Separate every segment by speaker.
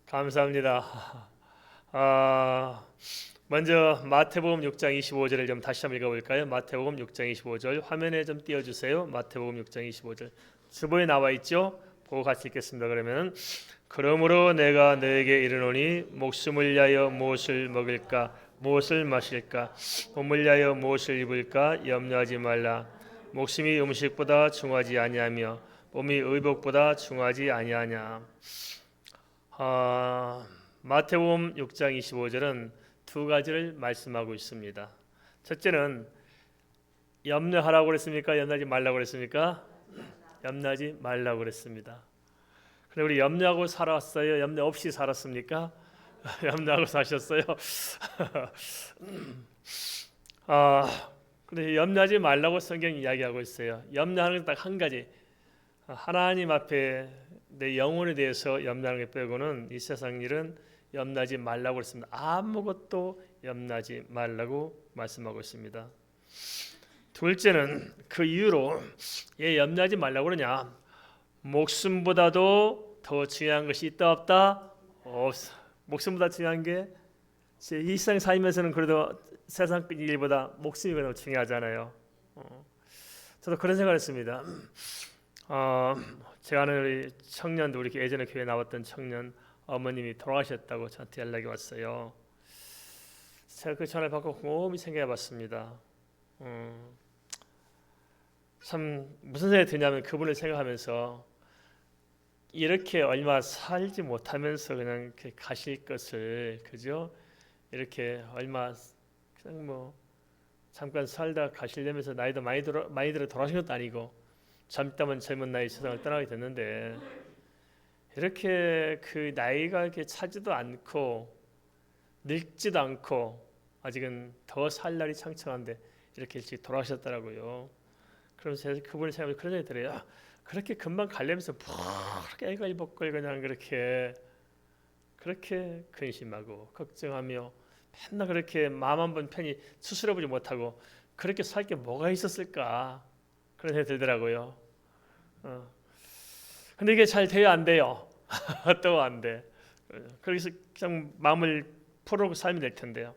Speaker 1: 감사합니다. 아, 먼저 마태복음 6장 25절을 좀 다시 한번 읽어볼까요? 마태복음 6장 25절 화면에 좀 띄워주세요. 마태복음 6장 25절 주보에 나와 있죠? 보고 같이 읽겠습니다. 그러면 그러므로 내가 너에게 이르노니 목숨을 위하여 무엇을 먹을까 무엇을 마실까 몸을 위하여 무엇을 입을까 염려하지 말라. 목숨이 음식보다 중하지 아니하며 몸이 의복보다 중하지 아니하냐. 마태복음 6장 25절은 두 가지를 말씀하고 있습니다. 첫째는 염려하라고 그랬습니까? 염려하지 말라고 그랬습니까? 염려하지 말라고 그랬습니다. 근데 우리 염려하고 살았어요? 염려 없이 살았습니까? 염려하고 사셨어요? 근데 염려하지 말라고 성경이 이야기하고 있어요. 염려하는 건 딱 한 가지. 하나님 앞에 내 영혼에 대해서 염려하는 게 빼고는 이 세상 일은 염려하지 말라고 했습니다. 아무것도 염려하지 말라고 말씀하고 있습니다. 둘째는 그 이유로 왜 염려하지 말라고 그러냐? 목숨보다도 더 중요한 것이 있다 없다? 없어. 목숨보다 중요한 게 이 세상 살면서는 그래도 세상 일보다 목숨이 더 중요하잖아요. 저도 그런 생각을 했습니다. 제가 아는 우리 청년도 우리 예전에 교회 나왔던 청년 어머님이 돌아가셨다고 저한테 연락이 왔어요. 제가 그 전화를 받고 곰곰이 생각해봤습니다. 참 무슨 생각이 드냐면 그분을 생각하면서 이렇게 얼마 살지 못하면서 그냥 이렇게 가실 것을 그죠? 이렇게 얼마 그냥 뭐 잠깐 살다 가시려면서 나이도 많이 들어 돌아가신 것도 아니고 젊다면 젊은 나이 세상을 떠나게 됐는데 이렇게 그 나이가 이렇게 차지도 않고 늙지도 않고 아직은 더 살 날이 창창한데 이렇게 일찍 돌아가셨더라고요. 그러면서 제가 그분을 생각하면 그런 생각이 들어요. 그렇게 금방 가려면서 그렇게 애가 일복걸 그냥 그렇게 근심하고 걱정하며 맨날 그렇게 마음 한번 편히 수술해보지 못하고 그렇게 살 게 뭐가 있었을까 그런 생각이 들더라고요. 근데 이게 잘 돼요 안 돼요? 또 안 돼. 그래서 그냥 마음을 풀어놓고 살면 될 텐데요.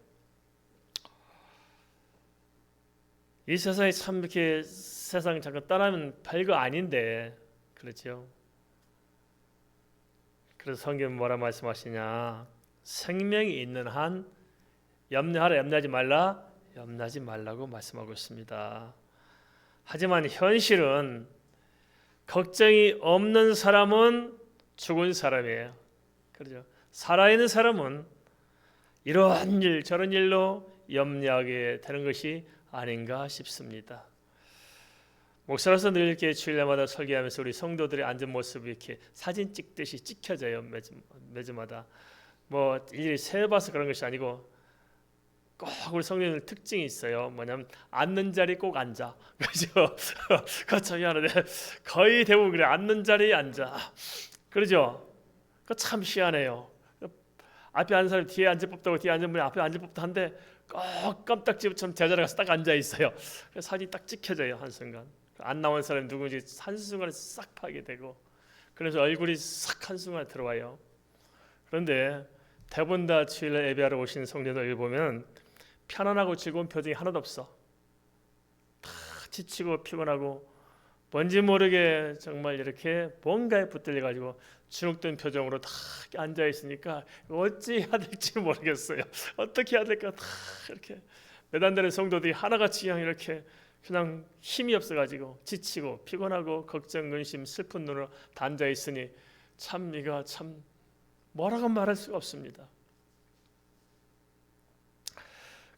Speaker 1: 이 세상에 참 이렇게 세상 잠깐 떠나면 별거 아닌데 그렇죠. 그래서 성경은 뭐라 말씀하시냐? 생명이 있는 한 염려하라 염려하지 말라 염려하지 말라고 말씀하고 있습니다. 하지만 현실은 걱정이 없는 사람은 죽은 사람이에요. 그렇죠. 살아있는 사람은 이러한 일 저런 일로 염려하게 되는 것이 아닌가 싶습니다. 목사로서 늘 이렇게 주일날마다 설교하면서 우리 성도들의 앉은 모습이 이렇게 사진 찍듯이 찍혀져요. 매주마다 뭐 일일이 세봐서 그런 것이 아니고 꼭 우리 성도들 특징이 있어요. 뭐냐면 앉는 자리 꼭 앉아. 그죠? 그렇죠. 미안한데 거의 대부분 그래. 앉는 자리에 앉아. 그러죠? 그 참 희한해요. 앞에 앉은 사람이 뒤에 앉을 법도 하고 뒤에 앉은 분이 앞에 앉을 법도 한데 꼭 깜딱지처럼 제자리에 가서 딱 앉아 있어요. 사진이 딱 찍혀져요. 한순간. 안 나온 사람이 누구인지 한순간에 싹 파게 되고 그래서 얼굴이 싹 한순간에 들어와요. 그런데 대부분 다 주일날 예배하러 오신 성도들 보면 편안하고 즐거운 표정이 하나도 없어. 다 지치고 피곤하고 뭔지 모르게 정말 이렇게 뭔가에 붙들려 가지고 주눅든 표정으로 다 앉아 있으니까 어찌 해야 될지 모르겠어요. 어떻게 해야 될까 다 이렇게 몇 안 되는 성도들이 하나같이 그냥 힘이 없어 가지고 지치고 피곤하고 걱정 근심 슬픈 눈으로 다 앉아 있으니 참 이거 참 뭐라고 말할 수가 없습니다.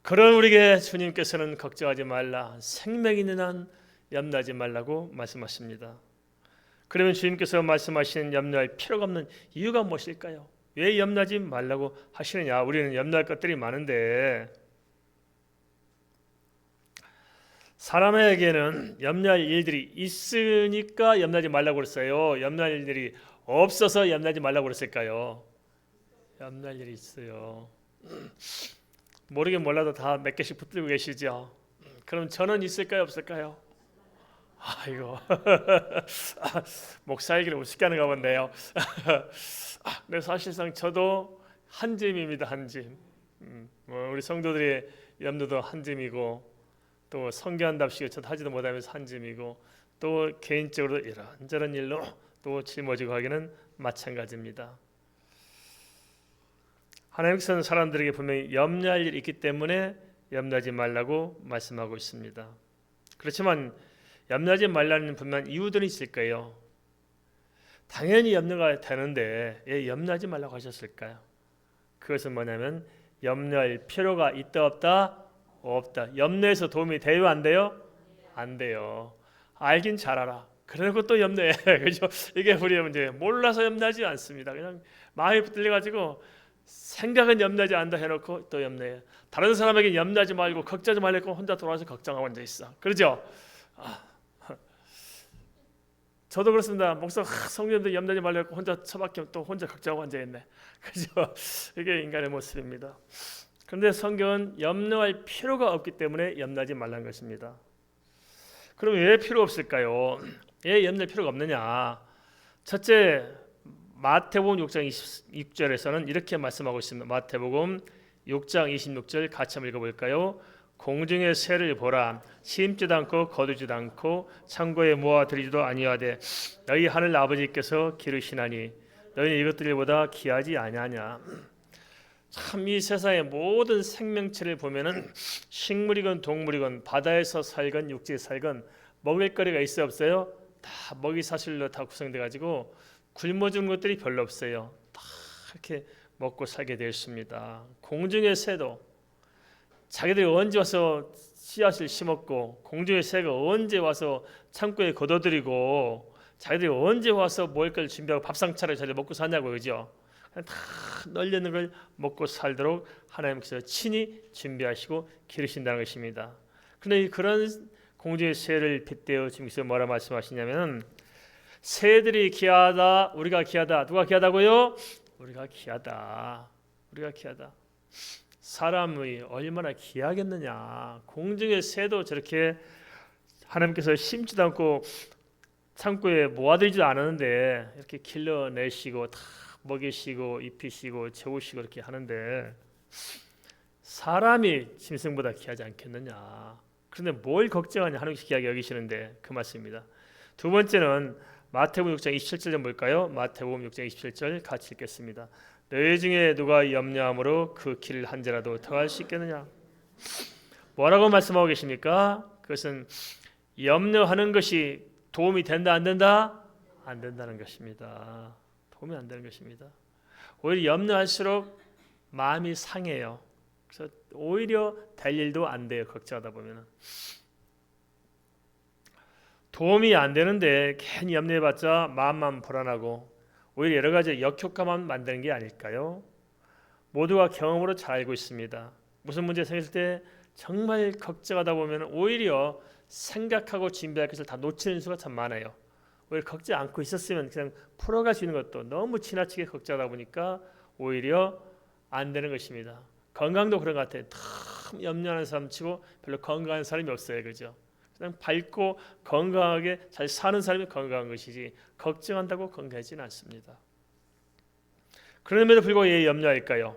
Speaker 1: 그런 우리에게 주님께서는 걱정하지 말라 생명 있는 한 염려하지 말라고 말씀하십니다. 그러면 주님께서 말씀하시는 염려할 필요가 없는 이유가 무엇일까요? 왜 염려하지 말라고 하시느냐? 우리는 염려할 것들이 많은데 사람에게는 염려할 일들이 있으니까 염려하지 말라고 그랬어요. 염려할 일들이 없어서 염려하지 말라고 그랬을까요? 염려할 일이 있어요. 모르긴 몰라도 다 몇 개씩 붙들고 계시죠. 그럼 저는 있을까요 없을까요? 아이고 목사 얘기를 우습게 하는가 본데요. 네, 사실상 저도 한 짐입니다. 한 짐. 우리 성도들의 염려도 한 짐이고 또 성교한답시고 저도 하지도 못하면서 한 짐이고 또 개인적으로 이런저런 일로 또 짊어지고 하기는 마찬가지입니다. 하나님께서는 사람들에게 분명히 염려할 일이 있기 때문에 염려하지 말라고 말씀하고 있습니다. 그렇지만 염려하지 말라는 분명 이유들이 있을 거예요. 당연히 염려가 되는데 왜 염려하지 말라고 하셨을까요? 그것은 뭐냐면 염려할 필요가 있다 없다? 없다. 염려해서 도움이 돼요 안 돼요? 안 돼요. 알긴 잘 알아. 그래놓고 또 염려해. 그죠? 이게 우리의 문제. 몰라서 염려하지 않습니다. 그냥 마음이 붙들려가지고 생각은 염려하지 않는다 해놓고 또 염려해. 다른 사람에게 염려하지 말고 걱정하지 말고 혼자 돌아와서 걱정하고 앉아 있어. 그러죠? 저도 그렇습니다. 목사 성령님들 염려하지 말고 혼자 처박혀 또 혼자 걱정하고 앉아 있네. 그죠? 이게 인간의 모습입니다. 그런데 성경은 염려할 필요가 없기 때문에 염려하지 말라는 것입니다. 그럼 왜 필요 없을까요? 왜 염려할 필요가 없느냐? 첫째, 마태복음 6장 26절에서는 이렇게 말씀하고 있습니다. 마태복음 6장 26절 같이 한번 읽어볼까요? 공중의 새를 보라. 심지도 않고 거두지도 않고 창고에 모아들이지도 아니하되 너희 하늘 아버지께서 기르시나니 너희는 이것들보다 귀하지 아니하냐. 참 이 세상의 모든 생명체를 보면은 식물이건 동물이건 바다에서 살건 육지에 살건 먹을 거리가 있어 없어요? 다 먹이 사슬로 다 구성돼 가지고 굶어 죽는 것들이 별로 없어요. 다 이렇게 먹고 살게 되었습니다. 공중의 새도 자기들이 언제 와서 씨앗을 심었고 공중의 새가 언제 와서 창고에 걷어들이고 자기들이 언제 와서 먹을 걸 준비하고 밥상 차려 자기들 먹고 사냐고 그죠? 다 널려있는 걸 먹고 살도록 하나님께서 친히 준비하시고 기르신다는 것입니다. 그런데 그런 공중의 새를 빗대어 주님께서 뭐라 말씀하시냐면 새들이 귀하다 우리가 귀하다. 누가 귀하다고요? 우리가 귀하다. 우리가 귀하다. 사람이 얼마나 귀하겠느냐. 공중의 새도 저렇게 하나님께서 심지도 않고 창고에 모아들이지도 않았는데 이렇게 길러내시고 다 먹이시고 입히시고 재우시고 이렇게 하는데 사람이 짐승보다 귀하지 않겠느냐. 그런데 뭘 걱정하냐. 하나님께서 귀하게 여기시는데 그 말씀입니다. 두 번째는 마태복음 6장 27절 좀 볼까요? 마태복음 6장 27절 같이 읽겠습니다. 너희 중에 누가 염려함으로 그 길을 한 자라도 더할 수 있겠느냐? 뭐라고 말씀하고 계십니까? 그것은 염려하는 것이 도움이 된다 안 된다? 안 된다는 것입니다. 도움이 안 되는 것입니다. 오히려 염려할수록 마음이 상해요. 그래서 오히려 될 일도 안 돼요. 걱정하다 보면은. 도움이 안 되는데 괜히 염려해봤자 마음만 불안하고 오히려 여러 가지 역효과만 만드는 게 아닐까요? 모두가 경험으로 잘 알고 있습니다. 무슨 문제 생겼을 때 정말 걱정하다 보면 오히려 생각하고 준비할 것을 다 놓치는 수가 참 많아요. 오히려 걱정 않고 있었으면 그냥 풀어갈 수 있는 것도 너무 지나치게 걱정하다 보니까 오히려 안 되는 것입니다. 건강도 그런 것 같아요. 참 염려하는 사람 치고 별로 건강한 사람이 없어요. 그죠? 그냥 밝고 건강하게 잘 사는 사람이 건강한 것이지 걱정한다고 건강하지는 않습니다. 그럼에도 불구하고 왜 염려할까요?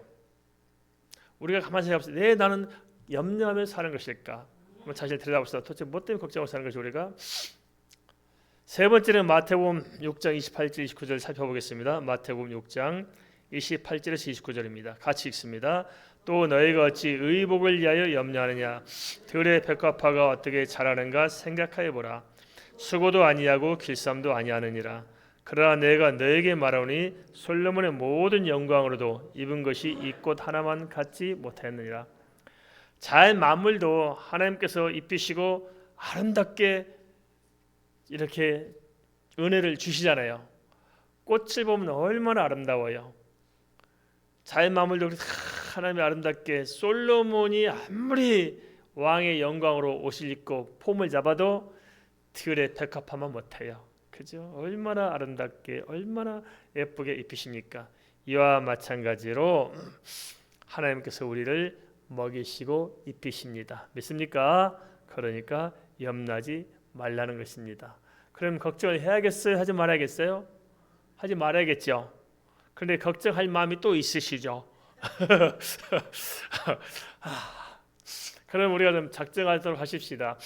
Speaker 1: 우리가 가만히 생각해봅시다. 왜 나는 염려하며 사는 것일까? 한번 자신을 들여다봅시다. 도대체 뭐 때문에 걱정하고 사는 것이 우리가? 세 번째는 마태복음 6장 28절 29절 살펴보겠습니다. 마태복음 6장 28절에서 29절입니다. 같이 읽습니다. 또 너희가 어찌 의복을 위하여 염려하느냐? 들의 백합화가 어떻게 자라는가 생각하여 보라. 수고도 아니하고 길쌈도 아니하느니라. 그러나 내가 너에게 말하오니 솔로몬의 모든 영광으로도 입은 것이 이 꽃 하나만 갖지 못하였느니라. 잘 만물도 하나님께서 입히시고 아름답게 이렇게 은혜를 주시잖아요. 꽃을 보면 얼마나 아름다워요. 잘 만물도 하나님이 아름답게 솔로몬이 아무리 왕의 영광으로 옷을 입고 폼을 잡아도 들의 백합화만 못해요. 그죠? 얼마나 아름답게 얼마나 예쁘게 입히십니까? 이와 마찬가지로 하나님께서 우리를 먹이시고 입히십니다. 믿습니까? 그러니까 염려하지 말라는 것입니다. 그럼 걱정을 해야겠어요? 하지 말아야겠어요? 하지 말아야겠죠. 그런데 걱정할 마음이 또 있으시죠? 그럼 우리가 좀 작정하도록 하십시다.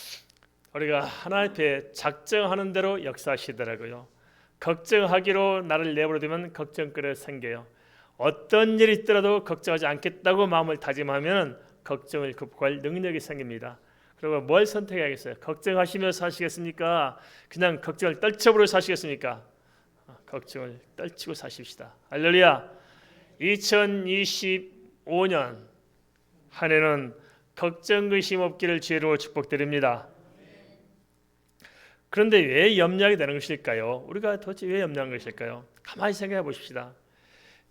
Speaker 1: 우리가 하나님 앞에 작정하는 대로 역사하시더라고요. 걱정하기로 나를 내버려두면 걱정거리가 생겨요. 어떤 일이 있더라도 걱정하지 않겠다고 마음을 다짐하면 걱정을 극복할 능력이 생깁니다. 그리고 뭘 선택해야겠어요? 걱정하시며 사시겠습니까? 그냥 걱정을 떨쳐버리고 사시겠습니까? 걱정을 떨치고 사십시다. 할렐루야. 2025년 한 해는 걱정 근심 없기를 주의 이름으로 축복드립니다. 그런데 왜 염려하게 되는 것일까요? 우리가 도대체 왜 염려하는 것일까요? 가만히 생각해 보십시다.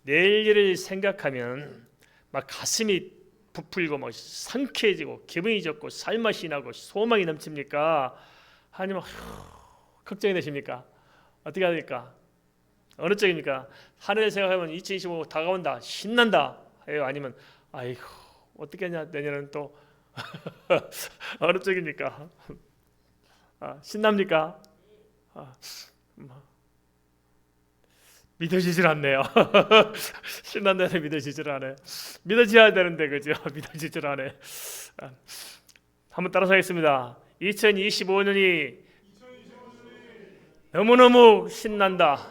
Speaker 1: 내일 일을 생각하면 막 가슴이 부풀고 막 상쾌해지고 기분이 좋고 살맛이 나고 소망이 넘칩니까? 아니면 걱정이 되십니까? 어떻게 해야 될까? 어느 쪽입니까? 한 해를 생각하면 2025 다가온다 신난다 해요? 아니면 아이고 어떻게 하냐 내년은 또 어느 쪽입니까? 신납니까? 믿어지질 않네요. 신난다는 믿어지질 않아요. 믿어져야 되는데 그죠? 믿어지질 않아요. 한번 따라서 하겠습니다. 2025년이 너무너무 신난다.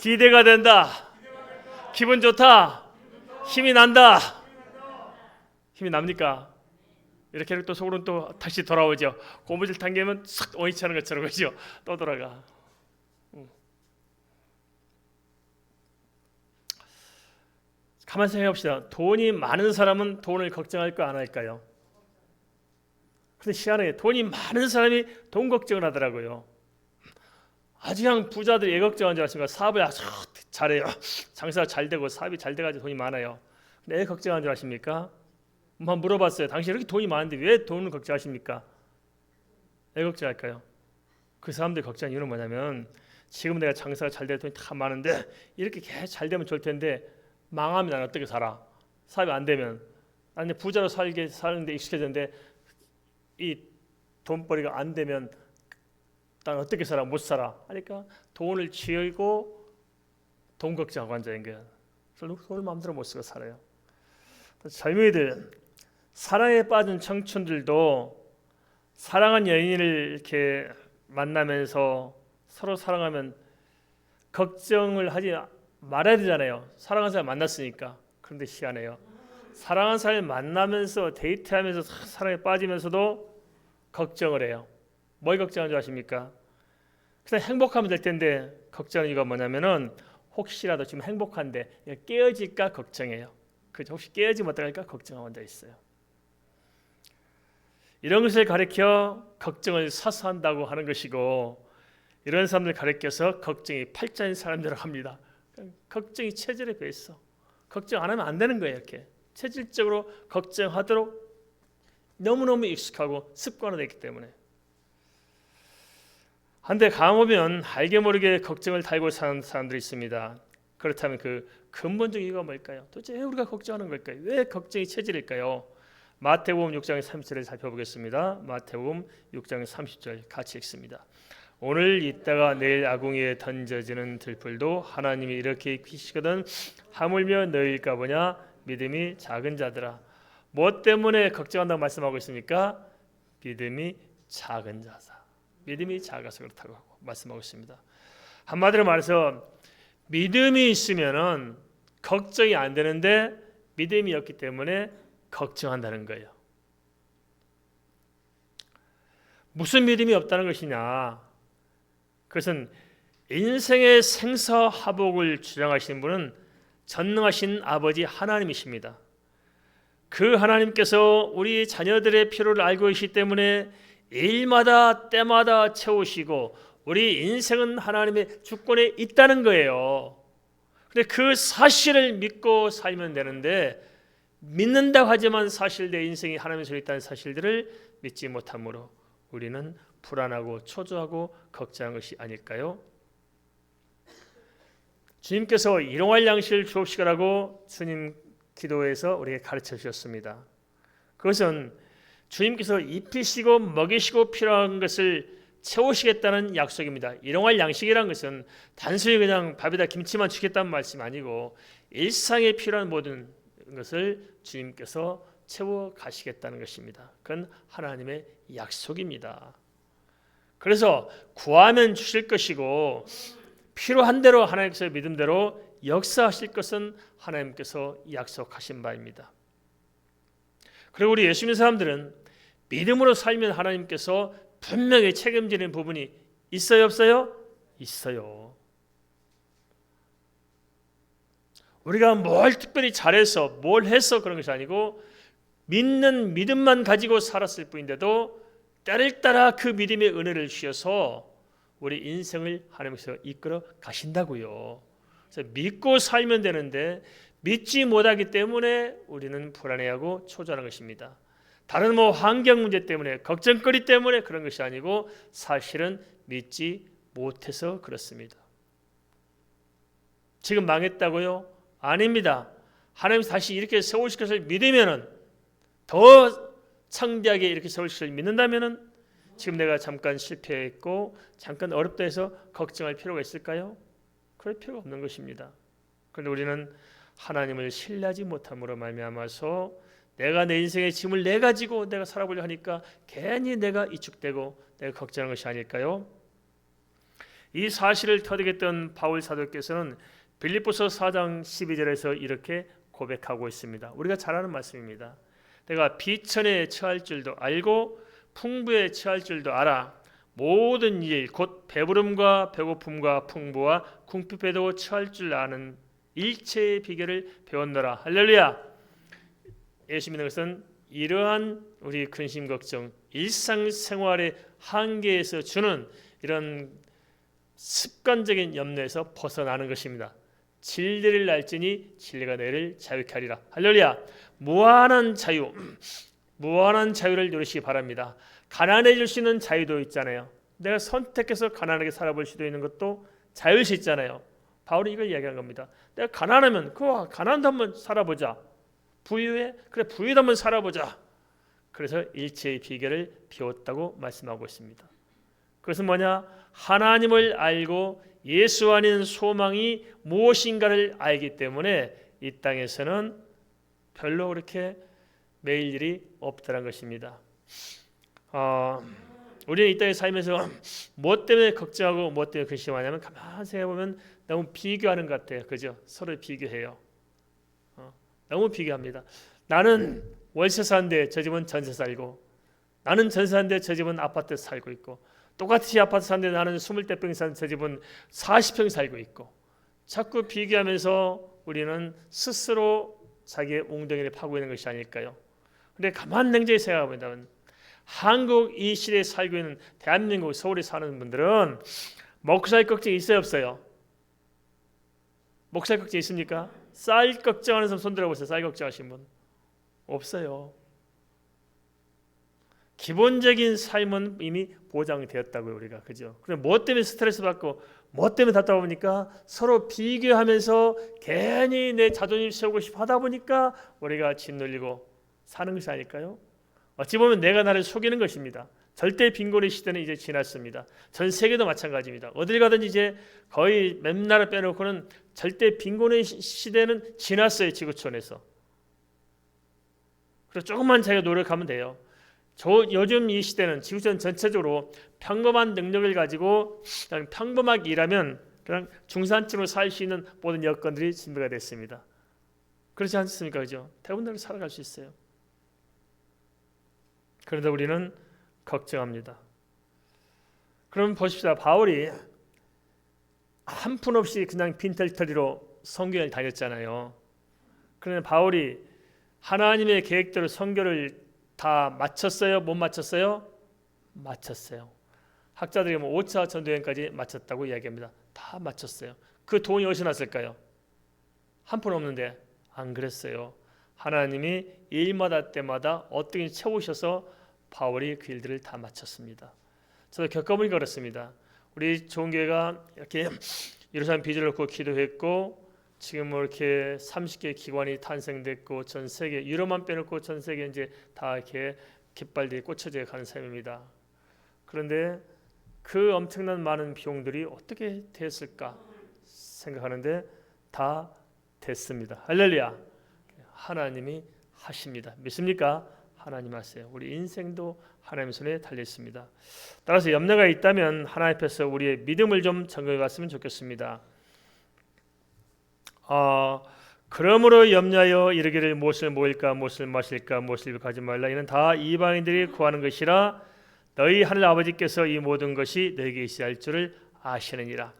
Speaker 1: 기대가 된다. 기분 좋다. 힘이 난다. 힘이 납니까? 이렇게 또 속으로는 또 다시 돌아오죠. 고무줄 당기면 싹 원위치 하는 것처럼 그죠? 또 돌아가. 가만히 생각해봅시다. 돈이 많은 사람은 돈을 걱정할까 안 할까요? 근데 희한해요. 돈이 많은 사람이 돈 걱정을 하더라고요. 아주 그냥 부자들이 애 걱정하는 줄 아십니까? 사업을 아주 잘해요. 장사가 잘 되고 사업이 잘 돼가지고 돈이 많아요. 근데 애 걱정하는 줄 아십니까? 한번 물어봤어요. 당신 이렇게 돈이 많은데 왜 돈을 걱정하십니까? 애 걱정할까요? 그 사람들 걱정하는 이유는 뭐냐면 지금 내가 장사가 잘 돼서 돈이 다 많은데 이렇게 계속 잘 되면 좋을 텐데 망하면 난 어떻게 살아? 사업이 안 되면 아니 부자로 사는데 익숙해졌는데 이 돈벌이가 안 되면 난 어떻게 살아? 못 살아. 그러니까 돈을 쥐고 돈 걱정하고 앉아있는 거야. 그래서 돈을 마음대로 못 쓰고 살아요. 젊은이들 사랑에 빠진 청춘들도 사랑한 연인을 이렇게 만나면서 서로 사랑하면 걱정을 하지 말아야 되잖아요. 사랑하는 사람 만났으니까. 그런데 희한해요. 사랑하는 사람을 만나면서 데이트하면서 사랑에 빠지면서도 걱정을 해요. 뭘 걱정하는 줄 아십니까? 그냥 행복하면 될 텐데 걱정하는 이유가 뭐냐면은 혹시라도 지금 행복한데 깨어질까 걱정해요. 그죠? 혹시 깨어지면 어떡할까 걱정하고 앉아 있어요. 이런 것을 가리켜 걱정을 사수한다고 하는 것이고 이런 사람들 가리켜서 걱정이 팔자인 사람들을 합니다. 걱정이 체질에 배 있어. 걱정 안 하면 안 되는 거예요. 이렇게 체질적으로 걱정하도록 너무너무 익숙하고 습관화되기 때문에. 한데 가보면 알게 모르게 걱정을 달고 사는 사람들이 있습니다. 그렇다면 그 근본적인 이유가 뭘까요? 도대체 왜 우리가 걱정하는 걸까요? 왜 걱정이 체질일까요? 마태복음 6장 30절을 살펴보겠습니다. 마태복음 6장 30절 같이 읽습니다. 오늘 있다가 내일 아궁이에 던져지는 들풀도 하나님이 이렇게 익히시거든 하물며 너희일까 보냐 믿음이 작은 자들아. 무엇 때문에 걱정한다고 말씀하고 있습니까? 믿음이 작은 자다. 믿음이 작아서 그렇다고 하고 말씀하고 있습니다. 한마디로 말해서 믿음이 있으면은 걱정이 안 되는데 믿음이 없기 때문에 걱정한다는 거예요. 무슨 믿음이 없다는 것이냐? 그것은 인생의 생사화복을 주장하시는 분은 전능하신 아버지 하나님이십니다. 그 하나님께서 우리 자녀들의 필요를 알고 계시기 때문에 일마다 때마다 채우시고 우리 인생은 하나님의 주권에 있다는 거예요. 근데 그 사실을 믿고 살면 되는데 믿는다고 하지만 사실 내 인생이 하나님의 손에 있다는 사실들을 믿지 못함으로 우리는 불안하고 초조하고 걱정한 것이 아닐까요? 주님께서 일용할 양식을 주옵시라고 주님 기도에서 우리에게 가르쳐 주셨습니다. 그것은 주님께서 입히시고 먹이시고 필요한 것을 채우시겠다는 약속입니다. 일용할 양식이라는 것은 단순히 그냥 밥에다 김치만 주겠다는 말씀이 아니고 일상에 필요한 모든 것을 주님께서 채워 가시겠다는 것입니다. 그건 하나님의 약속입니다. 그래서 구하면 주실 것이고 필요한 대로 하나님께서 믿음대로 역사하실 것은 하나님께서 약속하신 바입니다. 그리고 우리 예수 믿는 사람들은 믿음으로 살면 하나님께서 분명히 책임지는 부분이 있어요, 없어요? 있어요. 우리가 뭘 특별히 잘해서 뭘 해서 그런 것이 아니고 믿는 믿음만 가지고 살았을 뿐인데도 때를 따라 그 믿음의 은혜를 주셔서 우리 인생을 하나님께서 이끌어 가신다고요. 그래서 믿고 살면 되는데 믿지 못하기 때문에 우리는 불안해하고 초조한 것입니다. 다른 환경 문제 때문에 걱정거리 때문에 그런 것이 아니고 사실은 믿지 못해서 그렇습니다. 지금 망했다고요? 아닙니다. 하나님이 다시 이렇게 세우실 것을 믿으면은 더 창대하게 이렇게 세우실 것을 믿는다면은 지금 내가 잠깐 실패했고 잠깐 어렵다 해서 걱정할 필요가 있을까요? 그럴 필요가 없는 것입니다. 그런데 우리는 하나님을 신뢰하지 못함으로 말미암아서 내가 내 인생의 짐을 내가 지고 내가 살아보려 하니까 괜히 내가 이축되고 내가 걱정하는 것이 아닐까요? 이 사실을 터득했던 바울 사도께서는 빌립보서 4장 12절에서 이렇게 고백하고 있습니다. 우리가 잘 아는 말씀입니다. 내가 비천에 처할 줄도 알고 풍부에 처할 줄도 알아. 모든 일 곧 배부름과 배고픔과 풍부와 궁핍에도 처할 줄 아는 일체의 비결을 배웠노라. 할렐루야. 예수 믿는 것은 이러한 우리 근심 걱정 일상생활의 한계에서 주는 이런 습관적인 염려에서 벗어나는 것입니다. 진리를 알지니 진리가 너희를 자유케 하리라. 할렐루야. 무한한 자유, 무한한 자유를 누리시기 바랍니다. 가난해질 수 있는 자유도 있잖아요. 내가 선택해서 가난하게 살아볼 수도 있는 것도 자유일 수 있잖아요. 바울이 이걸 이야기한 겁니다. 내가 가난하면 그와 가난도 한번 살아보자. 부유해? 그래 부유도 한번 살아보자. 그래서 일체의 비결을 비웠다고 말씀하고 있습니다. 그것은 뭐냐? 하나님을 알고 예수 안에는 소망이 무엇인가를 알기 때문에 이 땅에서는 별로 그렇게 매일 일이 없다는 것입니다. 우리는 이 땅에 살면서 무엇 때문에 걱정하고 무엇 때문에 근심하냐면 가만히 생각해보면 너무 비교하는 것 같아요. 그죠? 서로 비교해요. 너무 비교합니다. 나는 월세 사는데 저 집은 전세 살고 나는 전세 사는데 저 집은 아파트 살고 있고 똑같이 아파트 사는데 나는 20평 사는데 저 집은 40평 살고 있고 자꾸 비교하면서 우리는 스스로 자기의 웅덩이를 파고 있는 것이 아닐까요? 그런데 가만 냉정히 생각해보면 한국 이 시대에 살고 있는 대한민국 서울에 사는 분들은 먹고 살 걱정이 있어요 없어요? 먹고 살 걱정 있습니까? 쌀 걱정하는 사람 손 들어보세요. 쌀 걱정하신 분 없어요. 기본적인 삶은 이미 보장되었다고요 우리가. 그죠? 그럼 뭐 때문에 스트레스 받고 뭐 때문에 답답하 보니까 서로 비교하면서 괜히 내 자존심 세우고 싶어 하다 보니까 우리가 짓눌리고 사는 것이 아닐까요? 어찌 보면 내가 나를 속이는 것입니다. 절대 빈곤의 시대는 이제 지났습니다. 전 세계도 마찬가지입니다. 어딜 가든지 이제 거의 몇 나라 빼놓고는 절대 빈곤의 시대는 지났어요. 지구촌에서. 그래서 조금만 자기가 노력하면 돼요. 요즘 이 시대는 지구촌 전체적으로 평범한 능력을 가지고 그냥 평범하게 일하면 그냥 중산층으로 살 수 있는 모든 여건들이 준비가 됐습니다. 그렇지 않습니까? 그죠? 대부분 살아갈 수 있어요. 그런데 우리는 걱정합니다. 그럼 보십시다. 바울이 한 푼 없이 그냥 빈털터리로 선교를 다녔잖아요. 그런데 바울이 하나님의 계획대로 선교를 다 마쳤어요? 못 마쳤어요? 마쳤어요. 학자들이 5차 전도여행까지 마쳤다고 이야기합니다. 다 마쳤어요. 그 돈이 어디서 났을까요? 한 푼 없는데 안 그랬어요. 하나님이 일마다 때마다 어떻게 채우셔서 바울이 그 일들을 다 마쳤습니다. 저도 겪어보니까 그렇습니다. 우리 좋은교회가 이렇게 예루살렘 빚을 놓고 기도했고 지금 이렇게 30개 기관이 탄생됐고 전 세계 유럽만 빼놓고 전 세계 이제 다 이렇게 깃발들이 꽂혀져 가는 셈입니다. 그런데 그 엄청난 많은 비용들이 어떻게 됐을까 생각하는데 다 됐습니다. 할렐루야. 하나님이 하십니다. 믿습니까? 하나님 하세요. 우리 인생도 하나님 손에 달려 있습니다. 따라서 염려가 있다면 하나님 앞에서 우리의 믿음을 좀 점검해 봤으면 좋겠습니다. 그러므로 염려하여 이르기를 무엇을 먹을까 무엇을 마실까 무엇을 입을까 말라. 이는 다 이방인들이 구하는 것이라 너희 하늘 아버지께서 이 모든 것이 너희에게 있어야 할 줄을 아시느니라.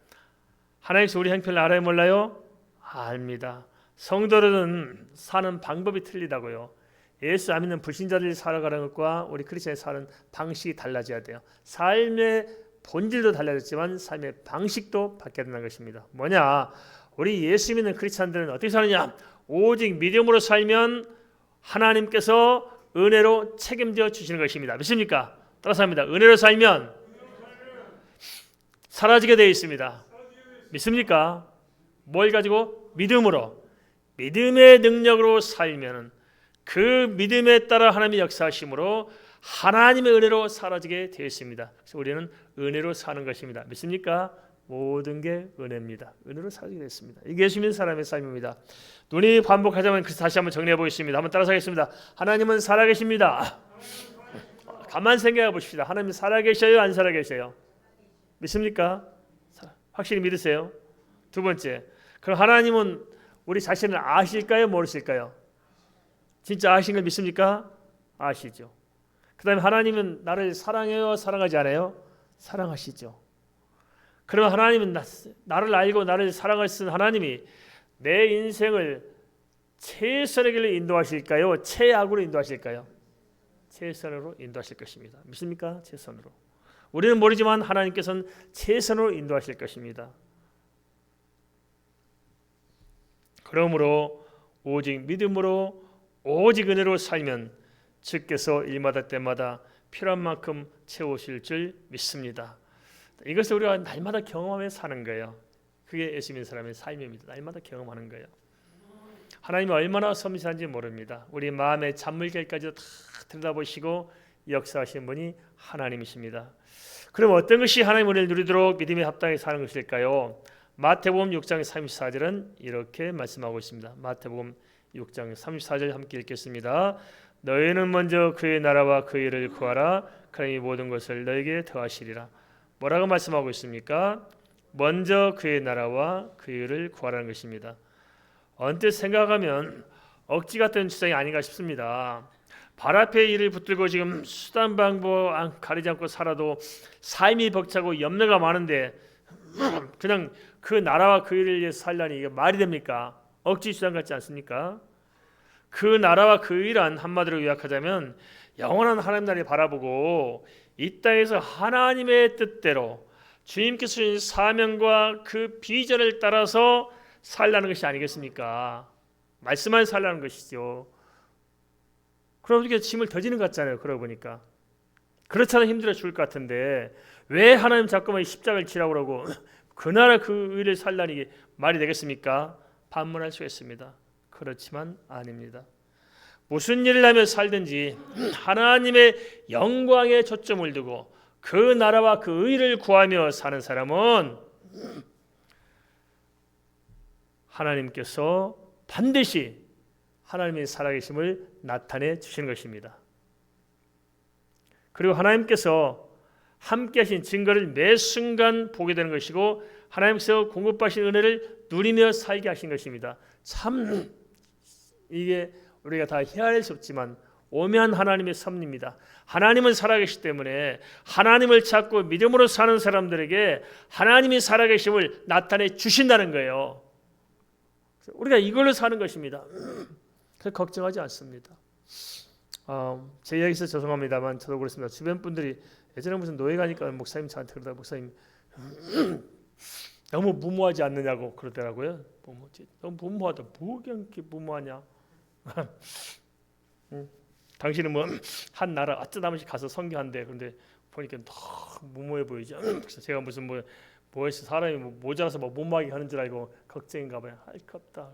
Speaker 1: 하나님께서 우리 형편을 알아요 몰라요? 압니다. 성도들은 사는 방법이 틀리다고요. 예수 안 믿는 불신자들이 살아가는 것과 우리 크리스천이 사는 방식이 달라져야 돼요. 삶의 본질도 달라졌지만 삶의 방식도 바뀌어야 된다는 것입니다. 뭐냐? 우리 예수 믿는 크리스천들은 어떻게 사느냐? 오직 믿음으로 살면 하나님께서 은혜로 책임져 주시는 것입니다. 믿습니까? 따라서 합니다. 은혜로 살면 사라지게 되어 있습니다. 믿습니까? 뭘 가지고? 믿음으로. 믿음의 능력으로 살면 그 믿음에 따라 하나님의 역사하심으로 하나님의 은혜로 사라지게 되어 있습니다. 그래서 우리는 은혜로 사는 것입니다. 믿습니까? 모든 게 은혜입니다. 은혜로 살게 됐습니다. 이게 예수 믿는 사람의 삶입니다. 눈이 반복하자면 다시 한번 정리해 보겠습니다. 한번 따라서 하겠습니다. 하나님은 살아계십니다. 가만 생각해 보십시다. 하나님 살아계셔요? 안 살아계셔요? 믿습니까? 확실히 믿으세요? 두 번째, 그럼 하나님은 우리 자신을 아실까요? 모르실까요? 진짜 아신 걸 믿습니까? 아시죠. 그 다음에 하나님은 나를 사랑해요? 사랑하지 않아요? 사랑하시죠. 그러면 하나님은 나를 알고 나를 사랑하시는 하나님이 내 인생을 최선의 길로 인도하실까요? 최악으로 인도하실까요? 최선으로 인도하실 것입니다. 믿습니까? 최선으로. 우리는 모르지만 하나님께서는 최선으로 인도하실 것입니다. 그러므로 오직 믿음으로 오직 은혜로 살면 주께서 일마다 때마다 필요한 만큼 채우실 줄 믿습니다. 이것을 우리가 날마다 경험하며 사는 거예요. 그게 예수 믿는 사람의 삶입니다. 날마다 경험하는 거예요. 하나님이 얼마나 섬세한지 모릅니다. 우리 마음의 잔물결까지 다 들여다보시고 역사하신 분이 하나님이십니다. 그럼 어떤 것이 하나님의 은혜를 누리도록 믿음에 합당하게 사는 것일까요? 마태복음 6장 34절은 이렇게 말씀하고 있습니다. 마태복음 6장 34절 함께 읽겠습니다. 너희는 먼저 그의 나라와 그의 의를 구하라. 그러니 모든 것을 너에게 더하시리라. 뭐라고 말씀하고 있습니까? 먼저 그의 나라와 그의 의를 구하라는 것입니다. 언뜻 생각하면 억지 같은 주장이 아닌가 싶습니다. 발 앞에 일을 붙들고 지금 수단 방법 가리지 않고 살아도 삶이 벅차고 염려가 많은데 그냥 그 나라와 그 일을 위해서 살라니 이게 말이 됩니까? 억지 주장 같지 않습니까? 그 나라와 그 일은 한마디로 요약하자면 영원한 하나님 나라를 바라보고 이 땅에서 하나님의 뜻대로 주님께서 주신 사명과 그 비전을 따라서 살라는 것이 아니겠습니까? 말씀만 살라는 것이죠. 그럼 이렇게 짐을 더 지는 것 같잖아요. 그러고 보니까 그렇잖아요. 힘들어 죽을 것 같은데 왜 하나님 자꾸만 십자가를 지라고 그러고 그 나라 그 의를 살라니 이게 말이 되겠습니까? 반문할 수 있습니다. 그렇지만 아닙니다. 무슨 일을 하며 살든지 하나님의 영광에 초점을 두고 그 나라와 그 의를 구하며 사는 사람은 하나님께서 반드시 하나님의 살아계심을 나타내 주시는 것입니다. 그리고 하나님께서 함께 하신 증거를 매 순간 보게 되는 것이고 하나님께서 공급하신 은혜를 누리며 살게 하신 것입니다. 참 이게 우리가 다 헤아릴 수 없지만 오묘한 하나님의 섭리입니다. 하나님은 살아계시기 때문에 하나님을 찾고 믿음으로 사는 사람들에게 하나님이 살아계심을 나타내 주신다는 거예요. 우리가 이걸로 사는 것입니다. 그래서 걱정하지 않습니다. 제 이야기에서 죄송합니다만 저도 그렇습니다. 주변 분들이 예전에 무슨 노예 가니까 목사님 저한테 그러다 목사님 너무 무모하지 않느냐고 그러더라고요. 너무 무모하다. 뭐 이렇게 무모하냐? 당신은 뭐 한 나라 어쩌다 한번씩 가서 선교한대. 그런데 보니까 너무 무모해 보이죠. 그래서 제가 무슨 뭐해서 사람이 모자라서 무모하게 하는 줄 알고 걱정인가 봐요. 할 거 없다.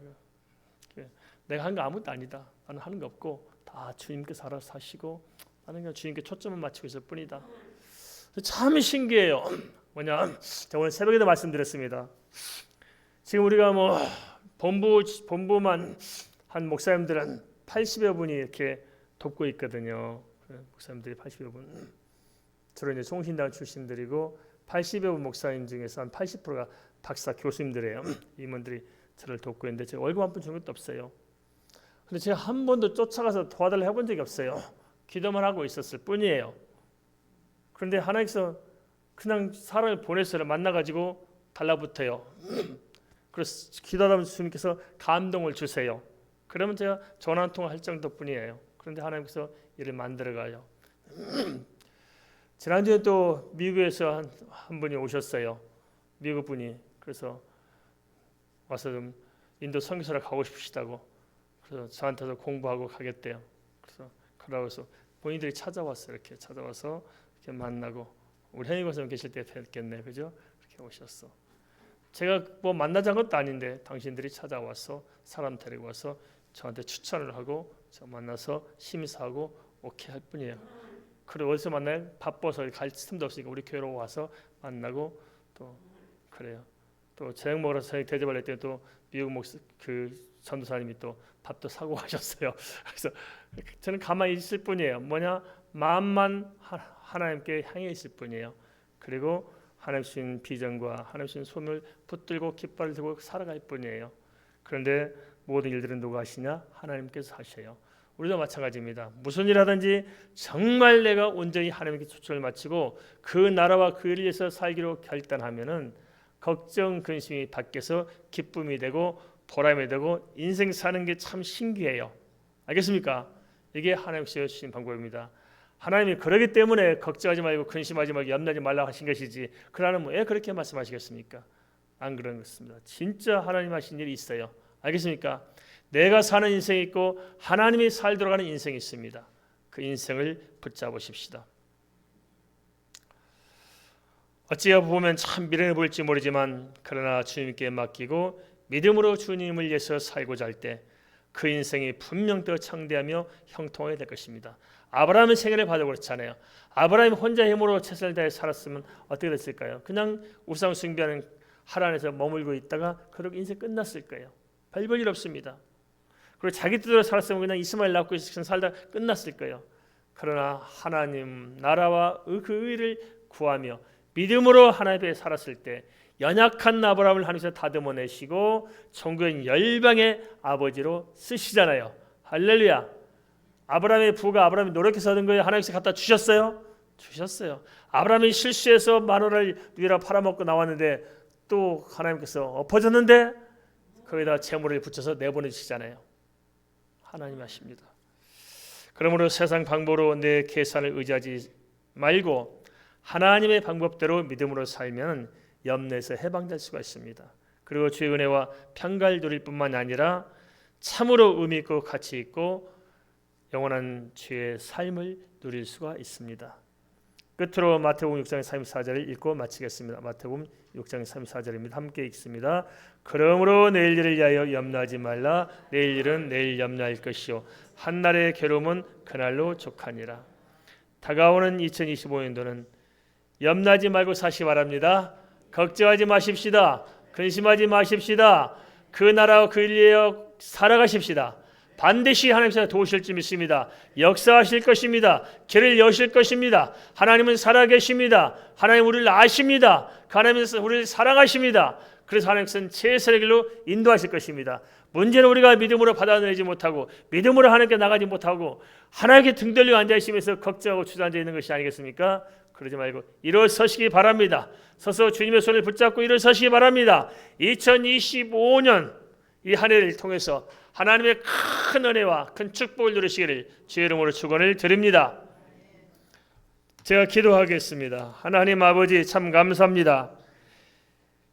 Speaker 1: 내가 한 거 아무것도 아니다. 나는 하는 거 없고 다 주님께서 알아서 하시고 나는 그냥 주님께 초점을 맞추고 있을 뿐이다. 참 신기해요. 뭐냐? 제가 오늘 새벽에도 말씀드렸습니다. 지금 우리가 뭐 본부만 한 목사님들은 80여 분이 이렇게 돕고 있거든요. 목사님들이 80여 분. 주로 이제 송신당 출신들이고 80여 분 목사님 중에서 한 80%가 박사 교수님들이에요. 임원들이 저를 돕고 있는데 제가 월급 한 푼 준 것도 없어요. 근데 제가 한 번도 쫓아가서 도와달라고 해본 적이 없어요. 기도만 하고 있었을 뿐이에요. 그런데 하나님께서 그냥 사람을 보내서 만나가지고 달라붙어요. 그래서 기도하다 보면 주님께서 감동을 주세요. 그러면 제가 전화 한 통 할 정도뿐이에요. 그런데 하나님께서 일을 만들어가요. 지난주에 또 미국에서 한 분이 오셨어요. 미국 분이. 그래서 와서 좀 인도 선교사를 가고 싶으시다고. 그래서 저한테도 공부하고 가겠대요. 그래서 그러고 해서 본인들이 찾아왔어요. 이렇게 찾아와서 이렇게 만나고 우리 henry 권사님 계실 때 뵙겠네, 그죠? 이렇게 오셨어. 제가 뭐 만나자는 것도 아닌데 당신들이 찾아와서 사람 데리고 와서 저한테 추천을 하고 저 만나서 심사하고 오케이 할 뿐이에요. 그리고 어디서 만나요? 바빠서 갈 틈도 없으니까 우리 교회로 와서 만나고 또 그래요. 또 저녁 먹으러 저희 대접할 때 또 미국 목사 그 전도사님이 또 밥도 사고 하셨어요. 그래서 저는 가만히 있을 뿐이에요. 뭐냐? 마음만 하나님께 향해 있을 뿐이에요. 그리고 하나님 주신 비전과 하나님 주신 소명을 붙들고 깃발을 들고 살아갈 뿐이에요. 그런데 모든 일들은 누가 하시냐? 하나님께서 하셔요. 우리도 마찬가지입니다. 무슨 일 하든지 정말 내가 온전히 하나님께 초점을 맞추고 그 나라와 그 일을 위해서 살기로 결단하면은 걱정, 근심이 밖에서 기쁨이 되고 보람이 되고 인생 사는 게 참 신기해요. 알겠습니까? 이게 하나님께서 주신 방법입니다. 하나님이 그러기 때문에 걱정하지 말고 근심하지 말고 염려하지 말라고 하신 것이지 그러면 왜 그렇게 말씀하시겠습니까? 안 그런 것입니다. 진짜 하나님 하신 일이 있어요. 알겠습니까? 내가 사는 인생이 있고 하나님이 살도록 하는 인생이 있습니다. 그 인생을 붙잡으십시다. 어찌 보면 참 미련해 보일지 모르지만 그러나 주님께 맡기고 믿음으로 주님을 위해서 살고자 할 때 그 인생이 분명 더 창대하며 형통하게 될 것입니다. 아브라함의 생애를 봐도 그렇잖아요. 아브라함이 혼자 힘으로 최선을 다해 살았으면 어떻게 됐을까요? 그냥 우상 숭배하는 하란에서 머물고 있다가 그렇게 인생 끝났을 거예요. 별볼 없습니다. 그리고 자기 뜻대로 살았으면 그냥 이스마엘 낳고 살다 끝났을 거예요. 그러나 하나님 나라와 그 의를 구하며 믿음으로 하나님 앞에 살았을 때 연약한 아브라함을 하나님께서 다듬어내시고 종교인 열방의 아버지로 쓰시잖아요. 할렐루야. 아브라함의 부가 아브라함이 노력해서 얻은 거예요? 하나님께서 갖다 주셨어요? 주셨어요. 아브라함이 실수해서 만원을 위라 팔아먹고 나왔는데 또 하나님께서 엎어졌는데 거기다 재물을 붙여서 내보내주시잖아요. 하나님 하십니다. 그러므로 세상 방법으로 내 계산을 의지하지 말고 하나님의 방법대로 믿음으로 살면 염려에서 해방될 수가 있습니다. 그리고 주의 은혜와 평갈 누릴 뿐만 아니라 참으로 의미 있고 가치 있고 영원한 주의 삶을 누릴 수가 있습니다. 끝으로 마태복음 6장 34절을 읽고 마치겠습니다. 마태복음 6장 34절입니다. 함께 읽습니다. 그러므로 내일 일을 위하여 염려하지 말라. 내일 일은 내일 염려할 것이요 한날의 괴로움은 그날로 족하니라. 다가오는 2025년도는 염려하지 말고 사시 바랍니다. 걱정하지 마십시다. 근심하지 마십시다. 그 나라와 그 일을 위하여 살아가십시다. 반드시 하나님께서 도우실 줄 믿습니다. 역사하실 것입니다. 길을 여실 것입니다. 하나님은 살아계십니다. 하나님 우리를 아십니다. 하나님은 우리를 사랑하십니다. 그래서 하나님께서는 최선의 길로 인도하실 것입니다. 문제는 우리가 믿음으로 받아들이지 못하고 믿음으로 하나님께 나가지 못하고 하나님께 등 돌리고 앉아있으면서 걱정하고 주저앉아 있는 것이 아니겠습니까? 그러지 말고 일어서시기 바랍니다. 서서 주님의 손을 붙잡고 일어서시기 바랍니다. 2025년 이 한 해를 통해서 하나님의 큰 은혜와 큰 축복을 누리시기를 주의 이름으로 축원을 드립니다. 제가 기도하겠습니다. 하나님 아버지 참 감사합니다.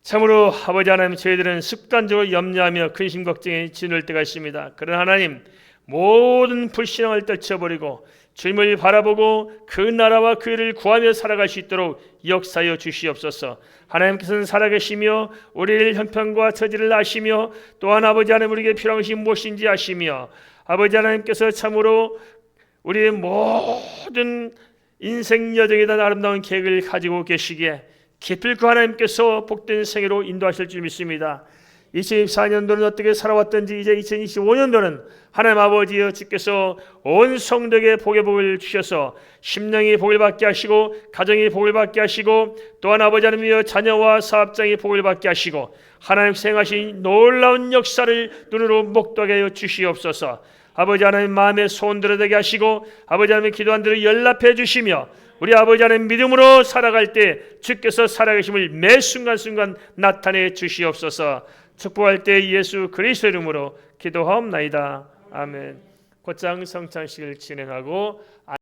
Speaker 1: 참으로 아버지 하나님 저희들은 습관적으로 염려하며 근심 걱정에 지눌 때가 있습니다. 그러나 하나님 모든 불신앙을 떨쳐버리고 주님을 바라보고 그 나라와 그 일을 구하며 살아갈 수 있도록 역사하여 주시옵소서. 하나님께서는 살아계시며 우리를 형편과 처지를 아시며 또한 아버지 하나님 우리에게 필요한 것이 무엇인지 아시며 아버지 하나님께서 참으로 우리의 모든 인생 여정에 대한 아름다운 계획을 가지고 계시기에 기필코 하나님께서 복된 생애로 인도하실 줄 믿습니다. 2024년도는 어떻게 살아왔던지 이제 2025년도는 하나님 아버지여 주께서 온 성도에게 복의 복을 주셔서 심령이 복을 받게 하시고 가정이 복을 받게 하시고 또한 아버지 하나님이여 자녀와 사업장이 복을 받게 하시고 하나님 행하신 놀라운 역사를 눈으로 목도하게 하여 주시옵소서. 아버지 하나님 마음의 소원대로 되게 하시고 아버지 하나님 기도한 대로 연락해 주시며 우리 아버지 하나님 믿음으로 살아갈 때 주께서 살아계심을 매 순간순간 나타내 주시옵소서. 축복할 때 예수 그리스도 이름으로 기도하옵나이다. 아멘. 곧장 성찬식을 진행하고